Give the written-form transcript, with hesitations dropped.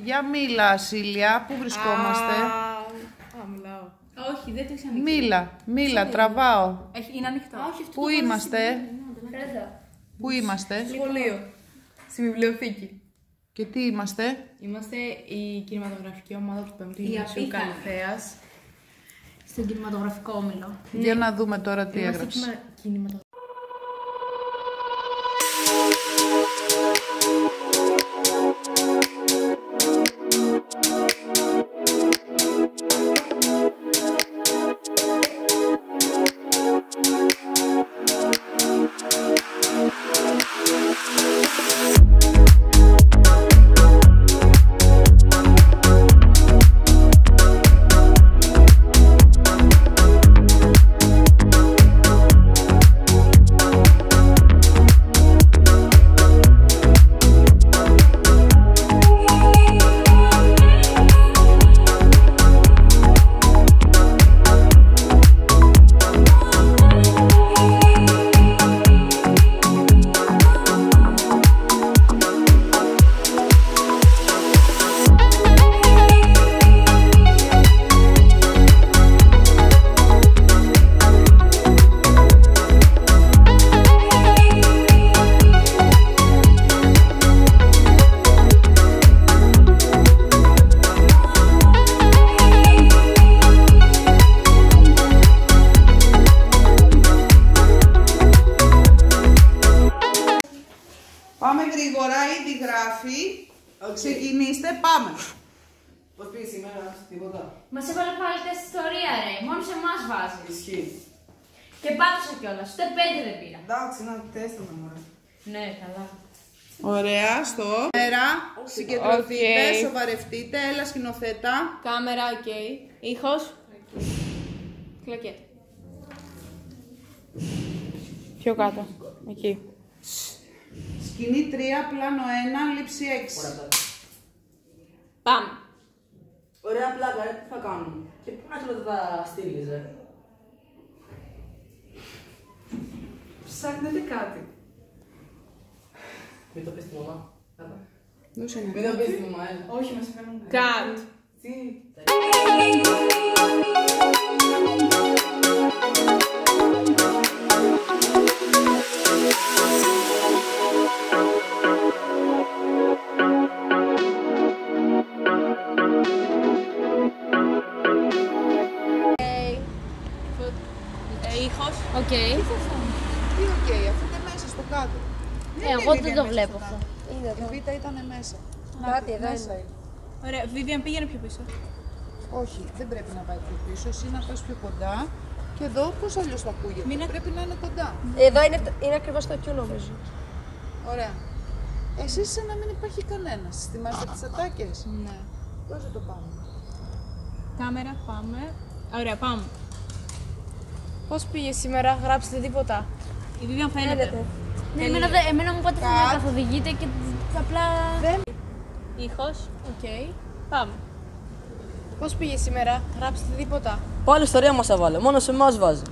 Για μίλα, Σίλια, πού βρισκόμαστε? Μιλάω. Όχι, δεν το έχεις ανοίξει. Μίλα, τραβάω. Είναι ανοιχτό. Πού είμαστε? Πού είμαστε? Σχολείο. Στη βιβλιοθήκη. Και τι είμαστε? Είμαστε η κινηματογραφική ομάδα του 5ου Γυμνασίου Καλυθέας. Στον κινηματογραφικό όμιλο. Για να δούμε τώρα τι Είμαστε έγραψε. Πάμε γρήγορα, ήδη γράφει. Ξεκινήστε, πάμε. Πώς πήγε σήμερα, τίποτα? Μας έβαλε πάλι τεστ ιστορία, ρε. Μόνο σε εμάς βάζει. Ισχύει. Και πάτωσα κιόλας. Ούτε 5 δεν πήρα. Εντάξει, να τεστ να μου. Ναι, καλά. Ωραία, στο μέρα. Συγκεντρωθείτε, σοβαρευτείτε. Έλα, σκηνοθέτα. Κάμερα, οκ. Ήχος. Κλακέτ. Πιο κάτω. Εκεί. Σκηνή 3, πλάνο 1, λήψη 6. Πάμε. Ωραία πλάκα, τι θα κάνουμε? Και πού να θέλω τα στείλεις, Ψάχνετε κάτι. Μην το πεις στη μαμά. Δώσε μου. Μην το πεις στη μαμά, Όχι, μας έφεραν. Κατ. Τι? Ήχος. Οκ. Τι οκ, αφού είναι μέσα στο κάτω. Εγώ δεν το βλέπω αυτό. Η β' ήταν μέσα. Κάτι εδώ είναι. Ωραία, Vivian, πήγαινε πιο πίσω. Όχι, δεν πρέπει να πάει πιο πίσω. Εσύ να πας πιο κοντά. Και εδώ πώς αλλιώς θα ακούγεται? Πρέπει να είναι κοντά. Εδώ είναι ακριβώς το Q νομίζω. Ωραία. Εσείς σαν να μην υπάρχει κανένας. Θυμάστε τις ατάκες? Ναι. Δώσε το πάμε. Κάμερα, πάμε. Ωραία, πάμε. Πώς πήγε σήμερα, γράψτε τίποτα. Η Vivian φαίνεται. Ναι, εμένα μου είπατε να καθοδηγείτε και απλά... Ήχος, οκ. Πάμε. Πώς πήγε σήμερα, γράψτε τίποτα. Πάλι ιστορία μας έβαλε, μόνο σε εμάς βάζει.